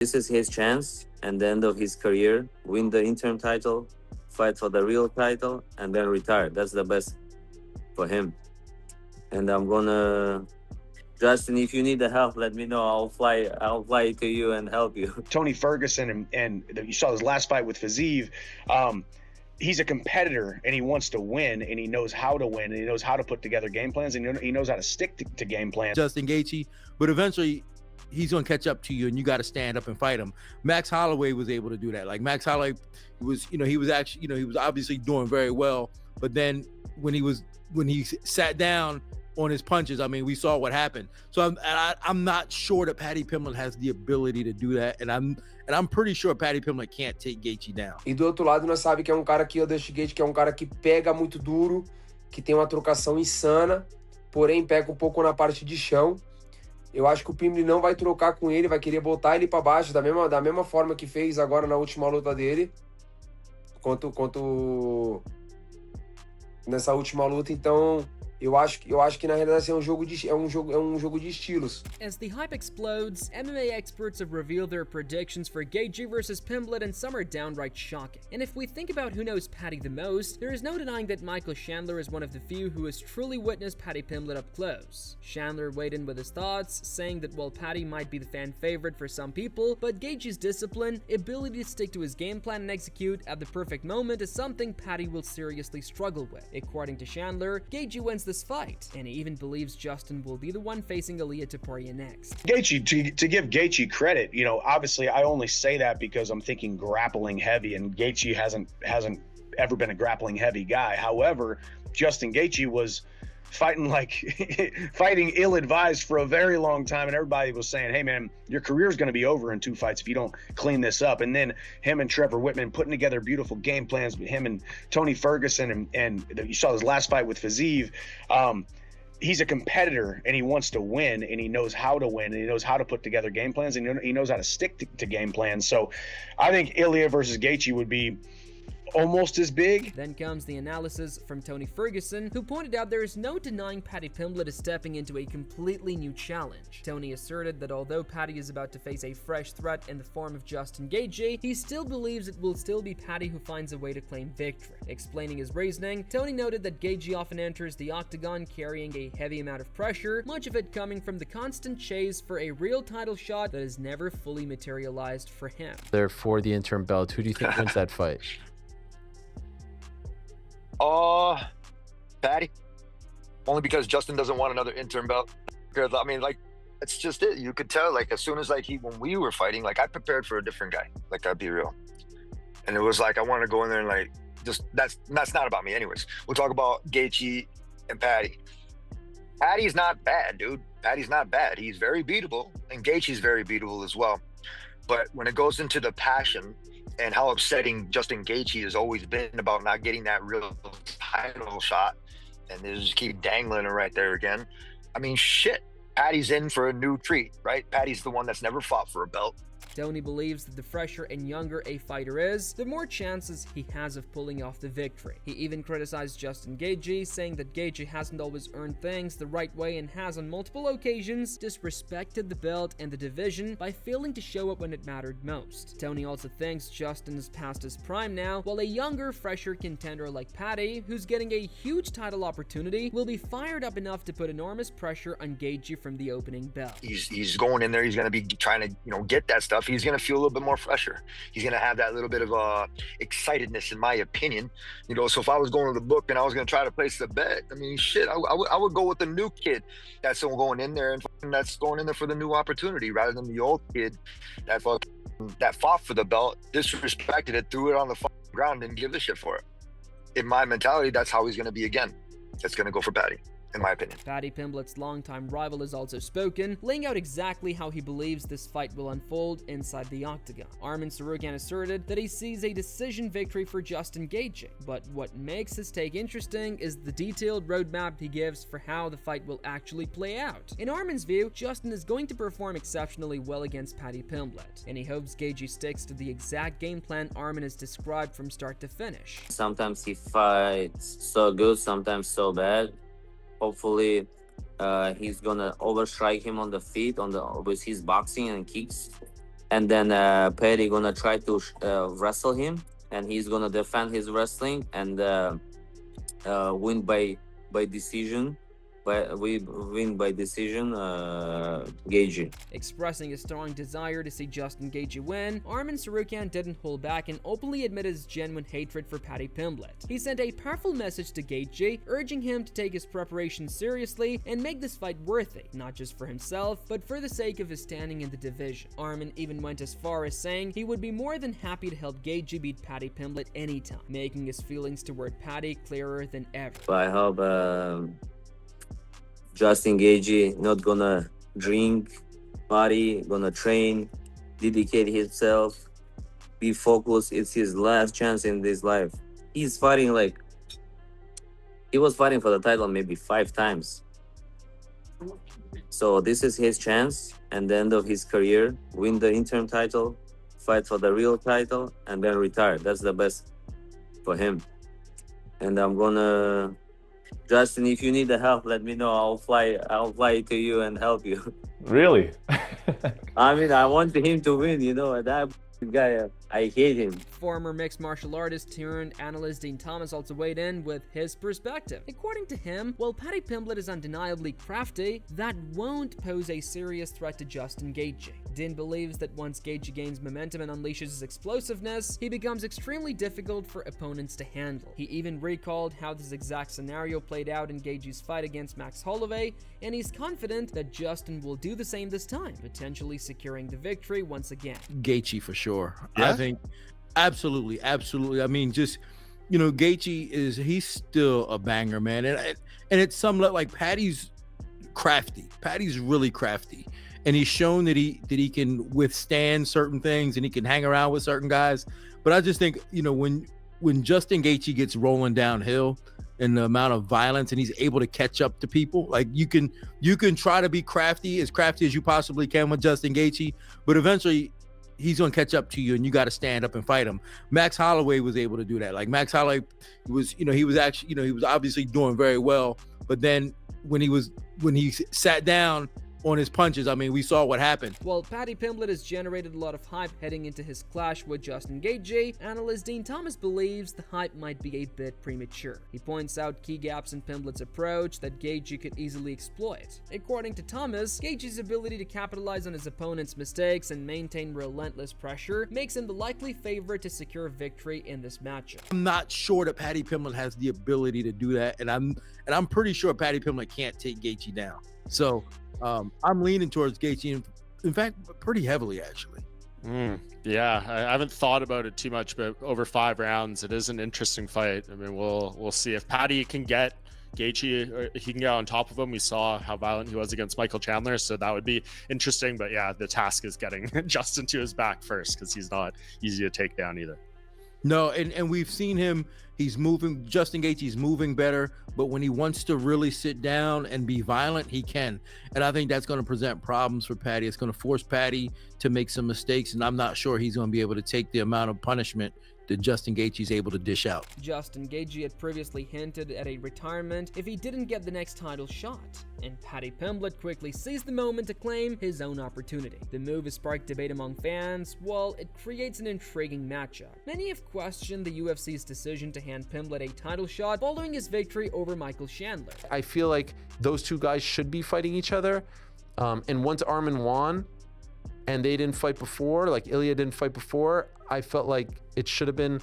This is his chance and the end of his career. Win the interim title, fight for the real title, and then retire. That's the best for him. And I'm gonna, Justin, if you need the help, let me know. I'll fly to you and help you. Tony Ferguson and you saw his last fight with Fiziev. He's a competitor and he wants to win, and he knows how to win, and he knows how to put together game plans, and he knows how to stick to game plans. Justin Gaethje, but eventually he's going to catch up to you and you got to stand up and fight him. Max Holloway was able to do that. Like Max Holloway was, he was actually, he was obviously doing very well, but then when he sat down on his punches, I mean, we saw what happened. So I'm not sure that Paddy Pimblett has the ability to do that, and I'm pretty sure Paddy Pimblett can't take Gaethje down. E do outro lado, nós sabemos que é um cara que o Gaethje, que é um cara que pega muito duro, que tem uma trocação insana, porém pega um pouco na parte de chão. Eu acho que o Pimblett não vai trocar com ele, vai querer botar ele para baixo da mesma forma que fez agora na última luta dele, quanto nessa última luta. Então eu acho que na realidade é um jogo de estilos. As the hype explodes, MMA experts have revealed their predictions for Gaethje versus Pimblett, and some are downright shocking. And if we think about who knows Paddy the most, there is no denying that Michael Chandler is one of the few who has truly witnessed Paddy Pimblett up close. Chandler weighed in with his thoughts, saying that while Paddy might be the fan favorite for some people, but Gaethje's discipline, ability to stick to his game plan and execute at the perfect moment is something Paddy will seriously struggle with. According to Chandler, Gaethje wins this fight, and he even believes Justin will be the one facing Ilia Topuria next. Gaethje, to give Gaethje credit, obviously I only say that because I'm thinking grappling heavy, and Gaethje hasn't ever been a grappling heavy guy. However, Justin Gaethje was fighting ill-advised for a very long time, and everybody was saying, hey man, your career's going to be over in 2 fights if you don't clean this up. And then him and Trevor Whitman putting together beautiful game plans with him and Tony Ferguson, and you saw his last fight with Fiziev. He's a competitor and he wants to win, and he knows how to win, and he knows how to put together game plans, and he knows how to stick to game plans. So I think Ilia versus Gaethje would be almost as big. Then comes the analysis from Tony Ferguson, who pointed out there is no denying Paddy Pimblett is stepping into a completely new challenge. Tony asserted that although Paddy is about to face a fresh threat in the form of Justin Gaethje, he still believes it will still be Paddy who finds a way to claim victory. Explaining his reasoning, Tony noted that Gaethje often enters the octagon carrying a heavy amount of pressure, much of it coming from the constant chase for a real title shot that has never fully materialized for him. For the interim belt, who do you think wins that fight? Paddy. Only because Justin doesn't want another interim belt. Because I mean, that's just it. You could tell, as soon as when we were fighting, I prepared for a different guy. I'd be real. And it was I want to go in there and just that's not about me. Anyways, we'll talk about Gaethje and Paddy. Paddy's not bad, dude. Paddy's not bad. He's very beatable, and Gaethje's very beatable as well. But when it goes into the passion and how upsetting Justin Gaethje has always been about not getting that real title shot, and they just keep dangling it right there again. I mean, shit. Paddy's in for a new treat, right? Paddy's the one that's never fought for a belt. Tony believes that the fresher and younger a fighter is, the more chances he has of pulling off the victory. He even criticized Justin Gaethje, saying that Gaethje hasn't always earned things the right way and has on multiple occasions disrespected the belt and the division by failing to show up when it mattered most. Tony also thinks Justin is past his prime now, while a younger, fresher contender like Paddy, who's getting a huge title opportunity, will be fired up enough to put enormous pressure on Gaethje from the opening bell. He's going in there, he's going to be trying to, get that stuff. He's going to feel a little bit more fresher. He's going to have that little bit of excitedness, in my opinion. So if I was going to the book and I was going to try to place the bet, I mean, shit, I would go with the new kid that's going in there and that's going in there for the new opportunity, rather than the old kid that fought for the belt, disrespected it, threw it on the ground, didn't give a shit for it. In my mentality, that's how he's going to be again. It's going to go for Paddy, in my opinion. Paddy Pimblett's longtime rival has also spoken, laying out exactly how he believes this fight will unfold inside the octagon. Arman Tsarukyan asserted that he sees a decision victory for Justin Gaethje, but what makes his take interesting is the detailed roadmap he gives for how the fight will actually play out. In Arman's view, Justin is going to perform exceptionally well against Paddy Pimblett, and he hopes Gaethje sticks to the exact game plan Arman has described from start to finish. Sometimes he fights so good, sometimes so bad. Hopefully, he's gonna overstrike him on the feet with his boxing and kicks, and then Paddy gonna try to wrestle him, and he's gonna defend his wrestling and win by decision. But we win by decision, Gaethje. Expressing a strong desire to see Justin Gaethje win, Arman Tsarukyan didn't hold back and openly admitted his genuine hatred for Paddy Pimblett. He sent a powerful message to Gaethje, urging him to take his preparation seriously and make this fight worth it, not just for himself, but for the sake of his standing in the division. Arman even went as far as saying he would be more than happy to help Gaethje beat Paddy Pimblett anytime, making his feelings toward Paddy clearer than ever. I hope Justin Gaethje not gonna drink, party, gonna train, dedicate himself, be focused. It's his last chance in this life. He's fighting he was fighting for the title maybe 5 times. So this is his chance, and the end of his career, win the interim title, fight for the real title, and then retire. That's the best for him. And I'm gonna, Justin, if you need the help, let me know. I'll fly to you and help you. Really? I mean, I want him to win, that guy, I hate him. Former mixed martial artist turned analyst Dean Thomas also weighed in with his perspective. According to him, while Paddy Pimblett is undeniably crafty, that won't pose a serious threat to Justin Gaethje. Dean believes that once Gaethje gains momentum and unleashes his explosiveness, he becomes extremely difficult for opponents to handle. He even recalled how this exact scenario played out in Gaethje's fight against Max Holloway, and he's confident that Justin will do the same this time, potentially securing the victory once again. Gaethje for sure. Yeah? I think absolutely. I mean, just Gaethje he's still a banger, man. And it's some like Paddy's crafty. Paddy's really crafty, and he's shown that he can withstand certain things and he can hang around with certain guys. But I just think when Justin Gaethje gets rolling downhill and the amount of violence, and he's able to catch up to people, like you can try to be crafty as you possibly can with Justin Gaethje, but eventually he's gonna catch up to you, and you got to stand up and fight him. Max Holloway was able to do that. Like Max Holloway was, he was obviously doing very well, but then when he sat down on his punches, I mean, we saw what happened. While Paddy Pimblett has generated a lot of hype heading into his clash with Justin Gaethje, analyst Dean Thomas believes the hype might be a bit premature. He points out key gaps in Pimblett's approach that Gaethje could easily exploit. According to Thomas, Gaethje's ability to capitalize on his opponent's mistakes and maintain relentless pressure makes him the likely favorite to secure victory in this matchup. I'm not sure that Paddy Pimblett has the ability to do that, and I'm pretty sure Paddy Pimblett can't take Gaethje down. So I'm leaning towards Gaethje, in fact, pretty heavily, actually. Yeah, I haven't thought about it too much, but over 5 rounds, it is an interesting fight. I mean, we'll see if Paddy can get Gaethje, or he can get on top of him. We saw how violent he was against Michael Chandler, so that would be interesting. But yeah, the task is getting Justin to his back first, because he's not easy to take down either. No, and we've seen him. He's moving. Justin Gaethje's moving better, but when he wants to really sit down and be violent, he can. And I think that's going to present problems for Paddy. It's going to force Paddy to make some mistakes, and I'm not sure he's going to be able to take the amount of punishment that Justin Gaethje's able to dish out. Justin Gaethje had previously hinted at a retirement if he didn't get the next title shot, and Paddy Pimblett quickly seized the moment to claim his own opportunity. The move has sparked debate among fans, while it creates an intriguing matchup. Many have questioned the UFC's decision to hand Pimblett a title shot following his victory over Michael Chandler. I feel like those two guys should be fighting each other, and once Arman won, and they didn't fight before, like Ilya didn't fight before, I felt like it should have been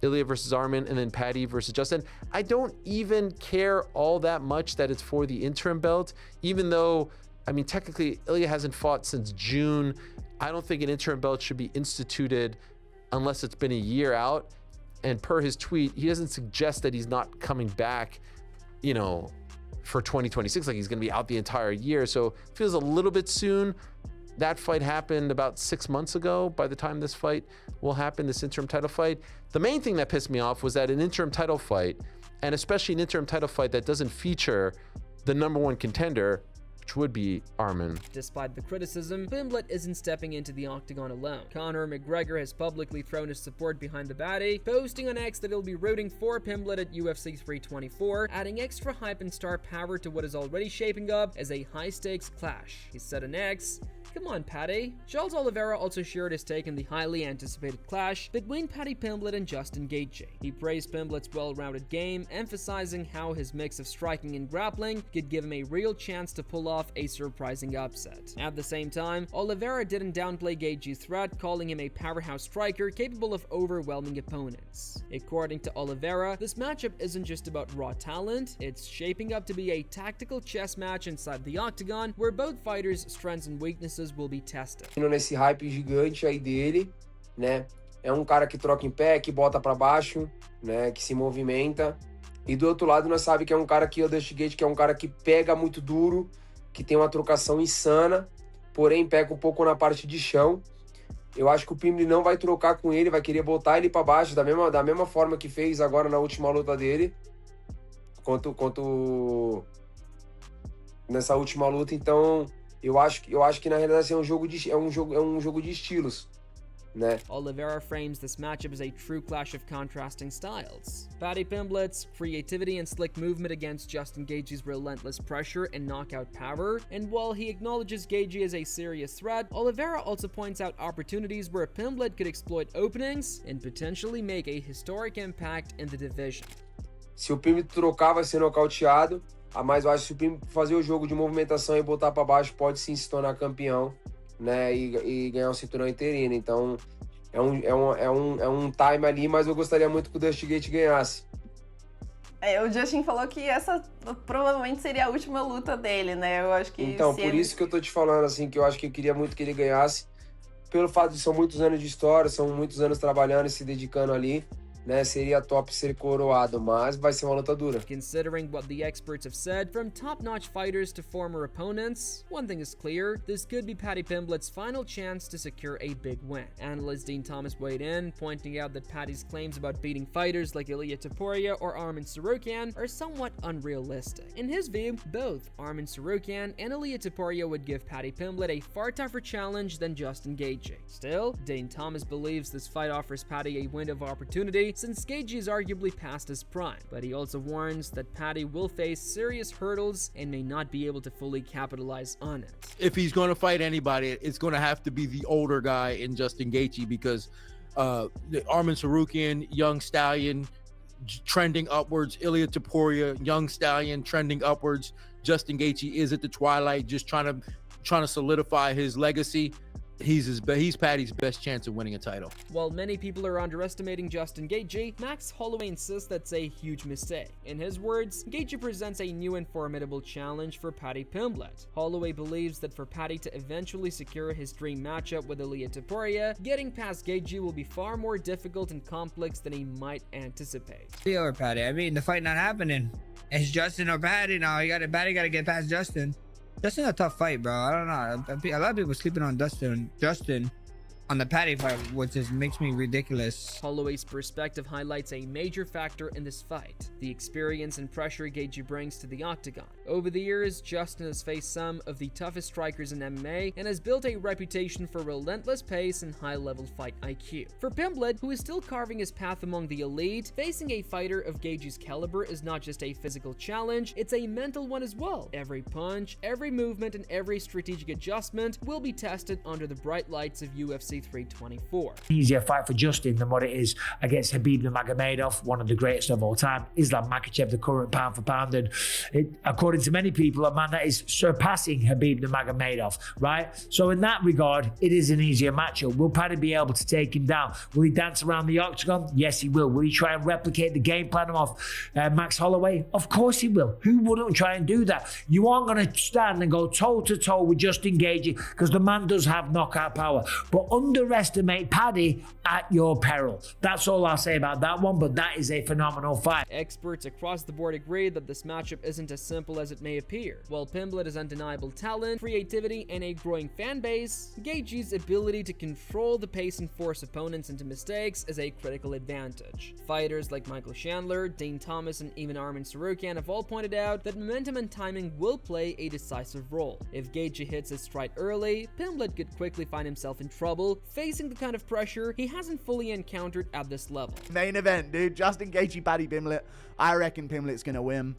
Ilya versus Arman and then Paddy versus Justin. I don't even care all that much that it's for the interim belt, even though, I mean, technically Ilya hasn't fought since June. I don't think an interim belt should be instituted unless it's been a year out. And per his tweet, he doesn't suggest that he's not coming back, for 2026, like he's going to be out the entire year. So it feels a little bit soon. That fight happened about 6 months ago. By the time this fight will happen, this interim title fight, the main thing that pissed me off was that an interim title fight, and especially an interim title fight that doesn't feature the #1 contender, which would be Arman. Despite the criticism, Pimblett isn't stepping into the octagon alone. Conor McGregor has publicly thrown his support behind the baddie, posting on X that he'll be rooting for Pimblett at UFC 324, adding extra hype and star power to what is already shaping up as a high-stakes clash. He said on X, Come on, Paddy. Charles Oliveira also shared his take on the highly anticipated clash between Paddy Pimblett and Justin Gaethje. He praised Pimblett's well-rounded game, emphasizing how his mix of striking and grappling could give him a real chance to pull off a surprising upset. At the same time, Oliveira didn't downplay Gaethje's threat, calling him a powerhouse striker capable of overwhelming opponents. According to Oliveira, this matchup isn't just about raw talent, it's shaping up to be a tactical chess match inside the octagon, where both fighters' strengths and weaknesses will be tested. Nesse hype gigante aí dele, né? É um cara que troca em pé, que bota pra baixo, né? Que se movimenta. E do outro lado nós sabemos que é um cara que o Dusty Gaethje, que é um cara que pega muito duro, que tem uma trocação insana, porém pega um pouco na parte de chão. Eu acho que o Pimblett não vai trocar com ele, vai querer botar ele pra baixo da mesma forma que fez agora na última luta dele, nessa última luta. Então eu acho que na realidade é um jogo de estilos, né? Oliveira frames this matchup as a true clash of contrasting styles. Paddy Pimblett's creativity and slick movement against Justin Gaethje's relentless pressure and knockout power, and while he acknowledges Gaethje as a serious threat, Oliveira also points out opportunities where Pimblett could exploit openings and potentially make a historic impact in the division. Se o Pimblett trocar, vai ser nocauteado. Mas eu acho que se o Pimblett fazer o jogo de movimentação e botar para baixo, pode sim se tornar campeão, né? E ganhar o cinturão interino. Então é um time ali, mas eu gostaria muito que o Dusty Gaethje ganhasse. O Justin falou que essa provavelmente seria a última luta dele, né? Eu acho que então, por isso que eu tô te falando assim, que eu acho que eu queria muito que ele ganhasse, pelo fato de são muitos anos de história, são muitos anos trabalhando e se dedicando ali, né? Seria top ser coroado, mas vai ser uma luta dura. Considering what the experts have said, from top-notch fighters to former opponents, one thing is clear, this could be Paddy Pimblett's final chance to secure a big win. Analyst Dean Thomas weighed in, pointing out that Paddy's claims about beating fighters like Ilia Topuria or Arman Tsarukyan are somewhat unrealistic. In his view, both Arman Tsarukyan and Ilia Topuria would give Paddy Pimblett a far tougher challenge than Justin Gaethje. Still, Dean Thomas believes this fight offers Paddy a window of opportunity since Gaethje is arguably past his prime, but he also warns that Paddy will face serious hurdles and may not be able to fully capitalize on it. If he's going to fight anybody, it's going to have to be the older guy in Justin Gaethje, because Arman Tsarukyan, young stallion, trending upwards. Ilia Topuria, young stallion, trending upwards. Justin Gaethje is at the twilight, just trying to solidify his legacy. He's Paddy's best chance of winning a title. While many people are underestimating Justin Gaethje, Max Holloway insists that's a huge mistake. In his words, Gaethje presents a new and formidable challenge for Paddy Pimblett. Holloway believes that for Paddy to eventually secure his dream matchup with Ilia Topuria, getting past Gaethje will be far more difficult and complex than he might anticipate. Or Paddy, I mean, the fight not happening. It's Justin or Paddy now. Paddy got to get past Justin. Justin's a tough fight, bro. I don't know. A lot of people sleeping on Justin on the Paddy fight, which just makes me ridiculous. Holloway's perspective highlights a major factor in this fight: the experience and pressure Gaethje brings to the octagon. Over the years, Justin has faced some of the toughest strikers in MMA and has built a reputation for relentless pace and high-level fight IQ. For Pimblett, who is still carving his path among the elite, facing a fighter of Gaethje's caliber is not just a physical challenge, it's a mental one as well. Every punch, every movement, and every strategic adjustment will be tested under the bright lights of UFC 324. Easier fight for Justin than what it is against Khabib Nurmagomedov, one of the greatest of all time. Islam Makhachev, the current pound for pound, and according to many people, a man that is surpassing Khabib Nurmagomedov, right? So in that regard, it is an easier matchup. Will Paddy be able to take him down? Will he dance around the octagon? Yes, he will. Will he try and replicate the game plan of Max Holloway? Of course he will. Who wouldn't try and do that? You aren't going to stand and go toe-to-toe with Justin Gaethje, because the man does have knockout power. But underestimate Paddy at your peril. That's all I'll say about that one, but that is a phenomenal fight. Experts across the board agree that this matchup isn't as simple as it may appear. While Pimblett has undeniable talent, creativity, and a growing fan base, Gaethje's ability to control the pace and force opponents into mistakes is a critical advantage. Fighters like Michael Chandler, Dean Thomas, and even Arman Tsarukyan have all pointed out that momentum and timing will play a decisive role. If Gaethje hits his stride early, Pimblett could quickly find himself in trouble, facing the kind of pressure he hasn't fully encountered at this level. Main event, dude. Justin Gaethje, Paddy Pimblett. I reckon Pimblett's going to win.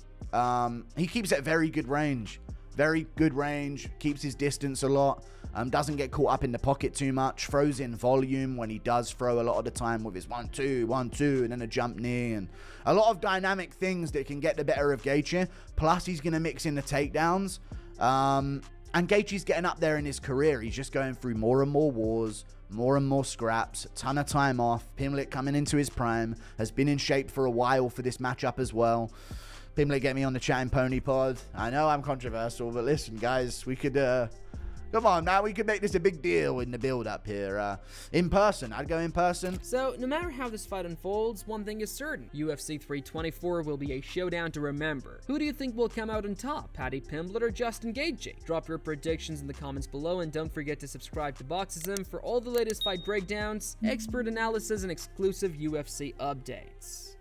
He keeps at very good range. Very good range. Keeps his distance a lot. Doesn't get caught up in the pocket too much. Throws in volume when he does throw a lot of the time with his 1-2, 1-2, and then a jump knee. And a lot of dynamic things that can get the better of Gaethje. Plus, he's going to mix in the takedowns. And Gaethje's getting up there in his career. He's just going through more and more wars, more and more scraps, a ton of time off. Pimblett coming into his prime, has been in shape for a while for this matchup as well. Pimblett, get me on the Chatting Pony pod. I know I'm controversial, but listen, guys, we could... come on, now we could make this a big deal in the build-up here. In person, I'd go in person. So, no matter how this fight unfolds, one thing is certain. UFC 324 will be a showdown to remember. Who do you think will come out on top, Paddy Pimblett or Justin Gaethje? Drop your predictions in the comments below, and don't forget to subscribe to Boxism for all the latest fight breakdowns, expert analysis, and exclusive UFC updates.